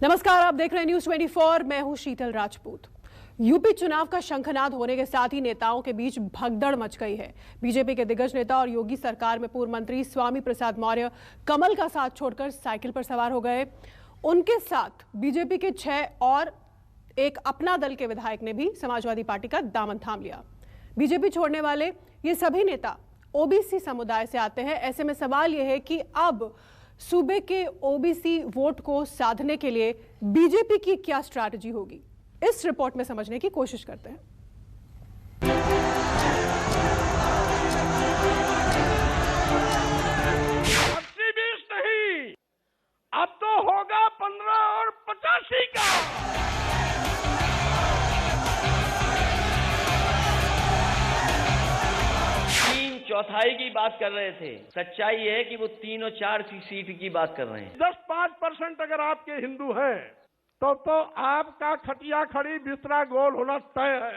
नमस्कार, आप देख रहे हैं न्यूज 24। मैं हूं शीतल राजपूत। यूपी चुनाव का शंखनाद होने के साथ ही नेताओं के बीच भगदड़ मच गई है। बीजेपी के दिग्गज नेता और योगी सरकार में पूर्व मंत्री स्वामी प्रसाद मौर्य कमल का साथ छोड़कर साइकिल पर सवार हो गए। उनके साथ बीजेपी के 6 और एक अपना दल के विधायक ने भी समाजवादी पार्टी का दामन थाम लिया। बीजेपी छोड़ने वाले ये सभी नेता ओबीसी समुदाय से आते हैं। ऐसे में सवाल यह है कि अब सूबे के ओबीसी वोट को साधने के लिए बीजेपी की क्या स्ट्रैटेजी होगी, इस रिपोर्ट में समझने की कोशिश करते हैं। 80-20 नहीं, अब तो होगा 15 और 85 का। 3/4 की बात कर रहे थे। सच्चाई है कि वो 3 और 4 की सीट की बात कर रहे हैं। 10-5% अगर आपके हिंदू हैं तो आपका खटिया खड़ी बिस्तरा गोल होना तय है।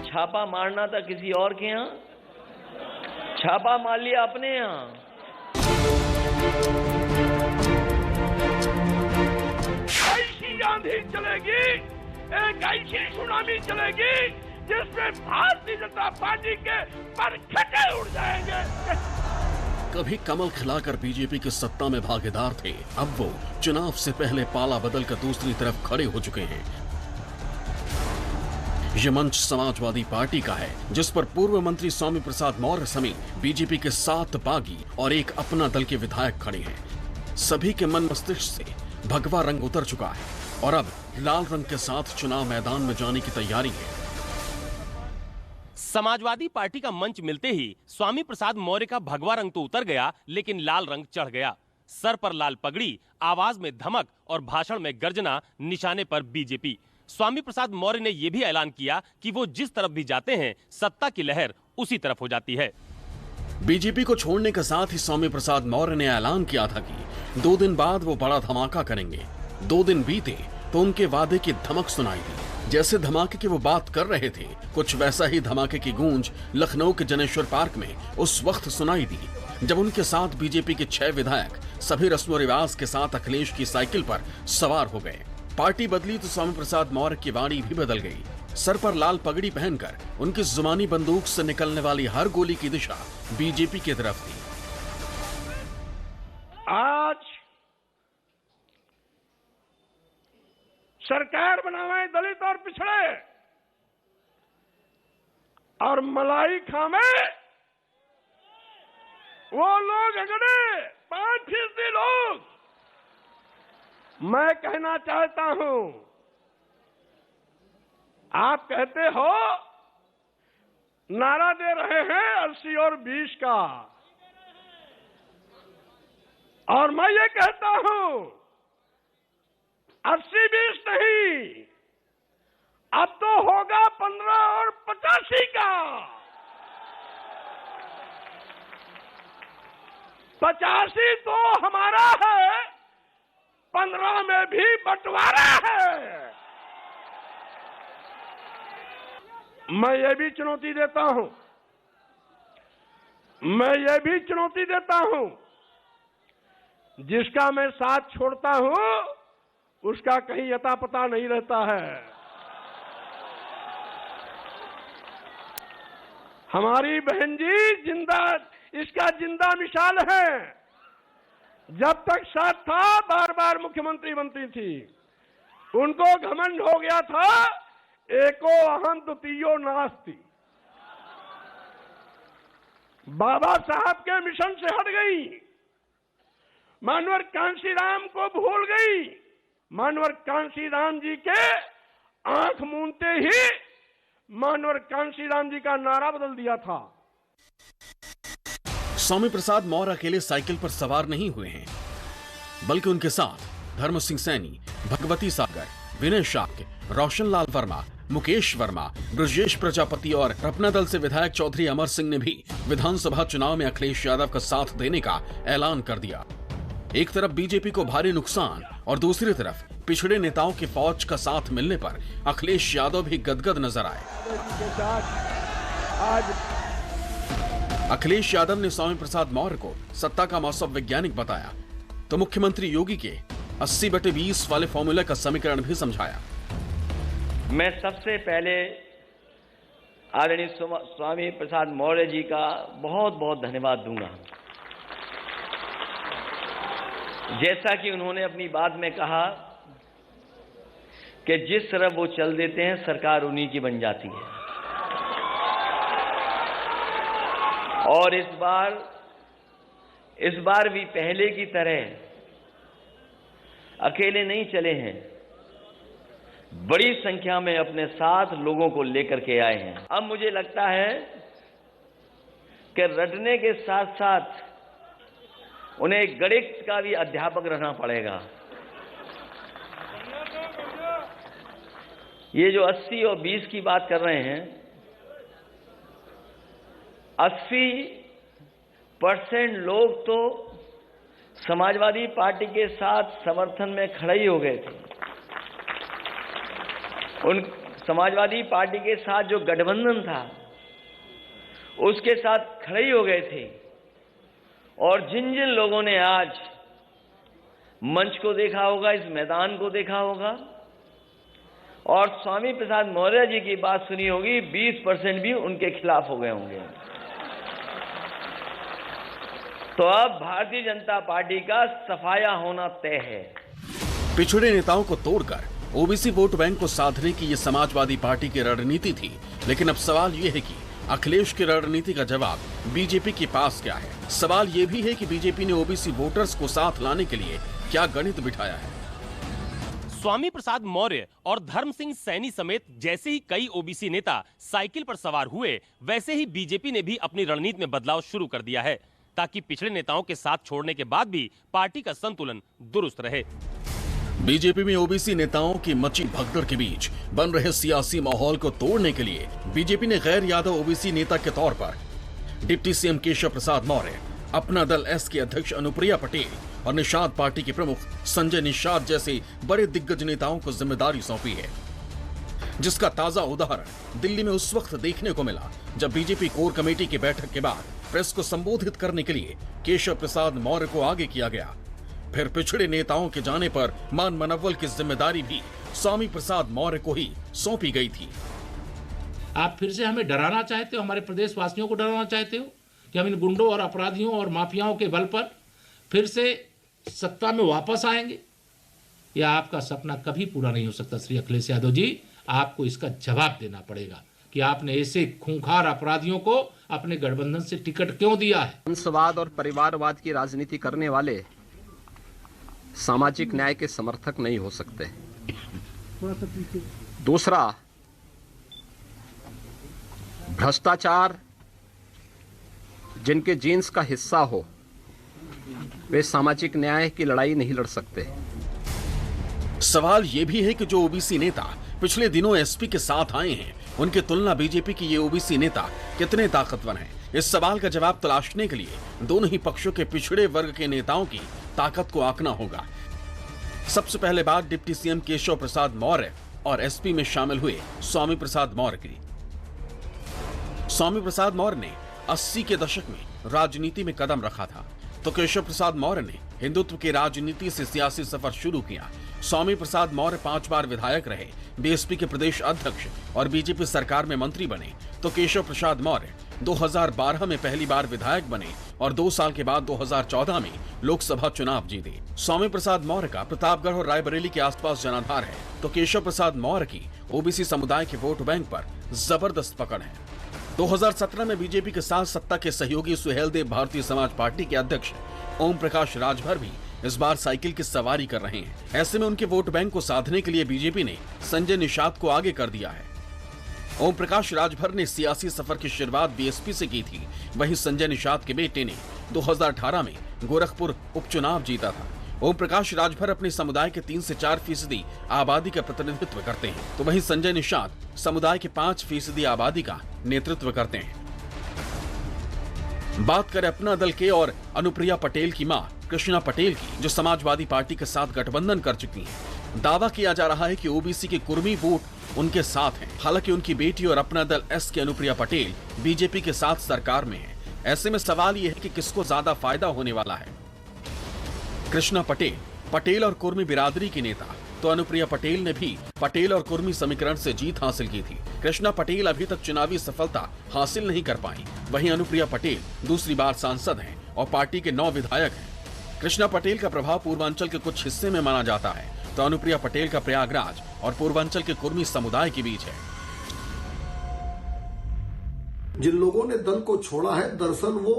छापा मारना था किसी और के यहाँ, छापा मार लिया अपने यहाँ। ऐसी आंधी चलेगी, एक ऐसी सुनामी चलेगी जिसमें भारतीय जनता पार्टी के परखटे उड़ जाएंगे। कभी कमल खिलाकर बीजेपी की सत्ता में भागीदार थे, अब वो चुनाव से पहले पाला बदलकर दूसरी तरफ खड़े हो चुके हैं। ये मंच समाजवादी पार्टी का है, जिस पर पूर्व मंत्री स्वामी प्रसाद मौर्य समेत बीजेपी के 7 बागी और एक अपना दल के विधायक खड़े हैं। सभी के मन मस्तिष्क से भगवा रंग उतर चुका है और अब लाल रंग के साथ चुनाव मैदान में जाने की तैयारी है। समाजवादी पार्टी का मंच मिलते ही स्वामी प्रसाद मौर्य का भगवा रंग तो उतर गया, लेकिन लाल रंग चढ़ गया। सर पर लाल पगड़ी, आवाज में धमक और भाषण में गर्जना, निशाने पर बीजेपी। स्वामी प्रसाद मौर्य ने यह भी ऐलान किया कि वो जिस तरफ भी जाते हैं सत्ता की लहर उसी तरफ हो जाती है। बीजेपी को छोड़ने के साथ ही स्वामी प्रसाद मौर्य ने ऐलान किया था कि 2 दिन बाद वो बड़ा धमाका करेंगे। 2 दिन बीते तो उनके वादे की धमक सुनाई दी। जैसे धमाके की वो बात कर रहे थे, कुछ वैसा ही धमाके की गूंज लखनऊ के जनेश्वर पार्क में उस वक्त सुनाई दी, जब उनके साथ बीजेपी के 6 विधायक सभी रस्म रिवाज के साथ अखिलेश की साइकिल पर सवार हो गए। पार्टी बदली तो स्वामी प्रसाद मौर्य की वाणी भी बदल गई। सर पर लाल पगड़ी पहनकर उनकी जुबानी बंदूक से निकलने वाली हर गोली की दिशा बीजेपी की तरफ थी। आज सरकार बनावे दलित और पिछड़े और मलाई खावे वो लोग अगड़े 5% लोग। मैं कहना चाहता हूं, आप कहते हो नारा दे रहे हैं 80 और 20 का, और मैं ये कहता हूं 80-20 नहीं, अब तो होगा 15 और 85 का। 85 तो हमारा है, 15 में भी बंटवारा है। मैं ये भी चुनौती देता हूं, जिसका मैं साथ छोड़ता हूं उसका कहीं अता पता नहीं रहता है। हमारी बहन जी इसका जिंदा मिसाल है। जब तक साथ था बार बार मुख्यमंत्री बनती थी, उनको घमंड हो गया था एको अहम द्वितीयो नास्ति। बाबा साहब के मिशन से हट गई, मानवर कांशीराम को भूल गई। मानवर कांशीराम जी के आंख मूंदते ही मानवर कांशीराम जी का नारा बदल दिया था। स्वामी प्रसाद मौर्य अकेले साइकिल पर सवार नहीं हुए हैं, बल्कि उनके साथ धर्म सिंह सैनी, भगवती सागर, विनय शाक्य, रोशन लाल वर्मा, मुकेश वर्मा, ब्रजेश प्रजापति और अपना दल से विधायक चौधरी अमर सिंह ने भी विधानसभा चुनाव में अखिलेश यादव का साथ देने का ऐलान कर दिया। एक तरफ बीजेपी को भारी नुकसान और दूसरी तरफ पिछड़े नेताओं की फौज का साथ मिलने पर अखिलेश यादव भी गदगद नजर आए। अखिलेश यादव ने स्वामी प्रसाद मौर्य को सत्ता का मौसम वैज्ञानिक बताया। तो मुख्यमंत्री योगी के 80/20 वाले फॉर्मूले का समीकरण भी समझाया। मैं सबसे पहले आदरणीय स्वामी प्रसाद मौर्य जी का बहुत बहुत धन्यवाद दूंगा। जैसा कि उन्होंने अपनी बात में कहा कि जिस तरफ वो चल देते हैं सरकार उन्हीं की बन जाती है, और इस बार भी पहले की तरह अकेले नहीं चले हैं, बड़ी संख्या में अपने साथ लोगों को लेकर के आए हैं। अब मुझे लगता है कि रटने के साथ साथ उन्हें गणित का भी अध्यापक रहना पड़ेगा। ये जो 80 और 20 की बात कर रहे हैं, 80% लोग तो समाजवादी पार्टी के साथ समर्थन में खड़े ही हो गए थे। उन समाजवादी पार्टी के साथ जो गठबंधन था उसके साथ खड़े ही हो गए थे। और जिन जिन लोगों ने आज मंच को देखा होगा, इस मैदान को देखा होगा और स्वामी प्रसाद मौर्य जी की बात सुनी होगी, 20% भी उनके खिलाफ हो गए होंगे। तो अब भारतीय जनता पार्टी का सफाया होना तय है। पिछड़े नेताओं को तोड़कर ओबीसी वोट बैंक को साधने की ये समाजवादी पार्टी की रणनीति थी, लेकिन अब सवाल ये है कि अखिलेश की रणनीति का जवाब बीजेपी के पास क्या है। सवाल ये भी है कि बीजेपी ने ओबीसी वोटर्स को साथ लाने के लिए क्या गणित बिठाया है। स्वामी प्रसाद मौर्य और धर्म सिंह सैनी समेत जैसे ही कई ओबीसी नेता साइकिल पर सवार हुए, वैसे ही बीजेपी ने भी अपनी रणनीति में बदलाव शुरू कर दिया है, ताकि पिछड़े नेताओं के साथ छोड़ने के बाद भी पार्टी का संतुलन दुरुस्त रहे। बीजेपी में ओबीसी नेताओं की मची भगदड़ के बीच बन रहे सियासी माहौल को तोड़ने के लिए बीजेपी ने गैर यादव ओबीसी नेता के तौर पर डिप्टी सीएम केशव प्रसाद मौर्य, अपना दल एस के अध्यक्ष अनुप्रिया पटेल और निषाद पार्टी के प्रमुख संजय निषाद जैसे बड़े दिग्गज नेताओं को जिम्मेदारी सौंपी है, जिसका ताजा उदाहरण दिल्ली में उस वक्त देखने को मिला जब बीजेपी कोर कमेटी की बैठक के बाद प्रेस को संबोधित करने के लिए केशव प्रसाद मौर्य को आगे किया गया। फिर पिछड़े नेताओं के जाने पर मान मनव्वल की जिम्मेदारी भी स्वामी प्रसाद मौर्य को ही सौंपी गई थी। आप फिर से हमें डराना चाहते हो, हमारे प्रदेश वासियों को डराना चाहते हो कि हम इन गुंडों और अपराधियों और माफियाओं के बल पर फिर से सत्ता में वापस आएंगे? यह आपका सपना कभी पूरा नहीं हो सकता। श्री अखिलेश यादव जी, आपको इसका जवाब देना पड़ेगा कि आपने ऐसे खूंखार अपराधियों को अपने गठबंधन से टिकट क्यों दिया है। वंशवाद और परिवारवाद की राजनीति करने वाले सामाजिक न्याय के समर्थक नहीं हो सकते। दूसरा, भ्रष्टाचार जिनके जीन्स का हिस्सा हो, वे सामाजिक न्याय की लड़ाई नहीं लड़ सकते। सवाल यह भी है कि जो ओबीसी नेता पिछले दिनों एसपी के साथ आए हैं, उनकी तुलना बीजेपी की ये ओबीसी नेता कितने ताकतवर हैं? इस सवाल का जवाब तलाशने के लिए दोनों ही पक्षों के पिछड़े वर्ग के नेताओं की ताकत को आंकना होगा। सबसे पहले बात डिप्टी सीएम केशव प्रसाद मौर्य और एसपी में शामिल हुए स्वामी प्रसाद मौर्य की। स्वामी प्रसाद मौर्य ने 80 के दशक में राजनीति में कदम रखा था, तो केशव प्रसाद मौर्य ने हिंदुत्व की राजनीति से सियासी सफर शुरू किया। स्वामी प्रसाद मौर्य 5 बार विधायक रहे, बीएसपी के प्रदेश अध्यक्ष और बीजेपी सरकार में मंत्री बने, तो केशव प्रसाद मौर्य 2012 में पहली बार विधायक बने और 2 साल के बाद 2014 में लोकसभा चुनाव जीते। स्वामी प्रसाद मौर्य का प्रतापगढ़ और रायबरेली के आसपास जनाधार है, तो केशव प्रसाद मौर्य की ओबीसी समुदाय के वोट बैंक पर जबरदस्त पकड़ है। 2017 में बीजेपी के साथ सत्ता के सहयोगी सुहेलदेव भारतीय समाज पार्टी के अध्यक्ष ओम प्रकाश राजभर भी इस बार साइकिल की सवारी कर रहे हैं। ऐसे में उनके वोट बैंक को साधने के लिए बीजेपी ने संजय निषाद को आगे कर दिया है। ओम प्रकाश राजभर ने सियासी सफर की शुरुआत बीएसपी से की थी, वहीं संजय निषाद के बेटे ने 2018 में गोरखपुर उपचुनाव जीता था। ओम प्रकाश राजभर अपने समुदाय के 3 से 4% आबादी का प्रतिनिधित्व करते हैं, तो वहीं संजय निषाद समुदाय के 5% आबादी का नेतृत्व करते हैं। बात करें अपना दल के और अनुप्रिया पटेल की मां कृष्णा पटेल की, जो समाजवादी पार्टी के साथ गठबंधन कर चुकी हैं। दावा किया जा रहा है कि ओबीसी के कुर्मी वोट उनके साथ हैं। हालांकि उनकी बेटी और अपना दल एस की अनुप्रिया पटेल बीजेपी के साथ सरकार में है। ऐसे में सवाल यह है कि किसको ज्यादा फायदा होने वाला है। कृष्णा पटेल, पटेल और कुर्मी बिरादरी की नेता, तो अनुप्रिया पटेल ने भी पटेल और कुर्मी समीकरण से जीत हासिल की थी। कृष्णा पटेल अभी तक चुनावी सफलता हासिल नहीं कर पाई। वहीं अनुप्रिया पटेल दूसरी बार सांसद हैं और पार्टी के 9 विधायक हैं। कृष्णा पटेल का प्रभाव पूर्वांचल के कुछ हिस्से में माना जाता है, तो अनुप्रिया पटेल का प्रयागराज और पूर्वांचल के कुर्मी समुदाय के बीच है। जिन लोगों ने दल को छोड़ा है, दरअसल वो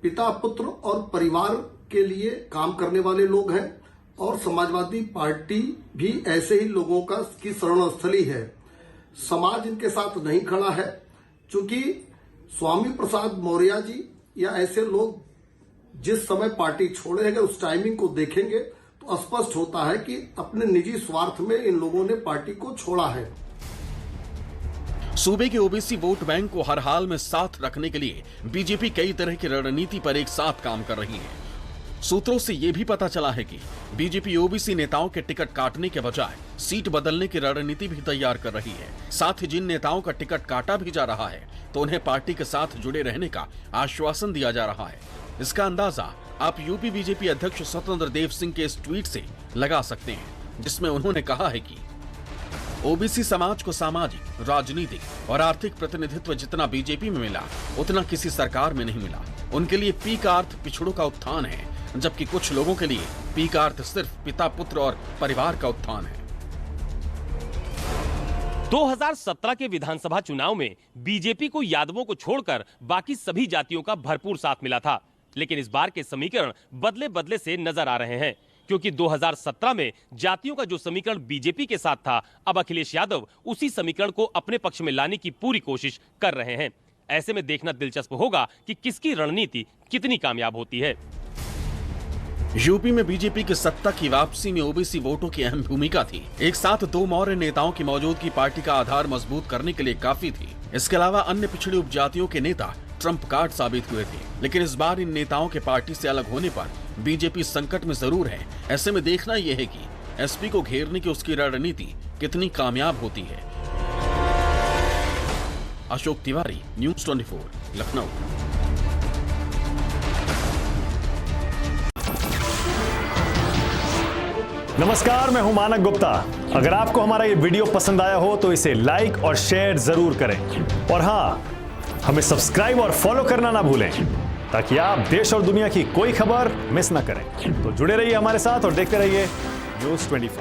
पिता, पुत्र और परिवार के लिए काम करने वाले लोग हैं और समाजवादी पार्टी भी ऐसे ही लोगों की शरण स्थली है। समाज इनके साथ नहीं खड़ा है, क्योंकि स्वामी प्रसाद मौर्य जी या ऐसे लोग जिस समय पार्टी छोड़ेंगे, उस टाइमिंग को देखेंगे तो स्पष्ट होता है कि अपने निजी स्वार्थ में इन लोगों ने पार्टी को छोड़ा है। सूबे के ओबीसी वोट बैंक को हर हाल में साथ रखने के लिए बीजेपी कई तरह की रणनीति पर एक साथ काम कर रही है। सूत्रों से यह भी पता चला है कि बीजेपी ओबीसी नेताओं के टिकट काटने के बजाय सीट बदलने की रणनीति भी तैयार कर रही है। साथ ही जिन नेताओं का टिकट काटा भी जा रहा है, तो उन्हें पार्टी के साथ जुड़े रहने का आश्वासन दिया जा रहा है। इसका अंदाजा आप यूपी बीजेपी अध्यक्ष स्वतंत्र देव सिंह के इस ट्वीट से लगा सकते हैं, जिसमें उन्होंने कहा है कि ओबीसी समाज को सामाजिक, राजनीतिक और आर्थिक प्रतिनिधित्व जितना बीजेपी में मिला, उतना किसी सरकार में नहीं मिला। उनके लिए पी का अर्थ पिछड़ों का उत्थान है, जबकि कुछ लोगों के लिए पी का अर्थ सिर्फ पिता, पुत्र और परिवार का उत्थान है। 2017 के विधानसभा चुनाव में बीजेपी को यादवों को छोड़कर बाकी सभी जातियों का भरपूर साथ मिला था, लेकिन इस बार के समीकरण बदले बदले से नजर आ रहे हैं, क्योंकि 2017 में जातियों का जो समीकरण बीजेपी के साथ था, अब अखिलेश यादव उसी समीकरण को अपने पक्ष में लाने की पूरी कोशिश कर रहे हैं। ऐसे में देखना दिलचस्प होगा कि किसकी रणनीति कितनी कामयाब होती है। यूपी में बीजेपी की सत्ता की वापसी में ओबीसी वोटों की अहम भूमिका थी। एक साथ 2 मौर्य नेताओं की मौजूदगी पार्टी का आधार मजबूत करने के लिए काफी थी। इसके अलावा अन्य पिछड़ी उपजातियों के नेता ट्रंप कार्ड साबित हुए थे, लेकिन इस बार इन नेताओं के पार्टी से अलग होने पर बीजेपी संकट में जरूर है। ऐसे में देखना यह है कि एसपी को घेरने की उसकी रणनीति कितनी कामयाब होती है। अशोक तिवारी, न्यूज़ 24, लखनऊ। नमस्कार, मैं हूं मानक गुप्ता। अगर आपको हमारा ये वीडियो पसंद आया हो तो इसे लाइक और शेयर जरूर करें, और हां, हमें सब्सक्राइब और फॉलो करना ना भूलें, ताकि आप देश और दुनिया की कोई खबर मिस ना करें। तो जुड़े रहिए हमारे साथ और देखते रहिए न्यूज़ 24।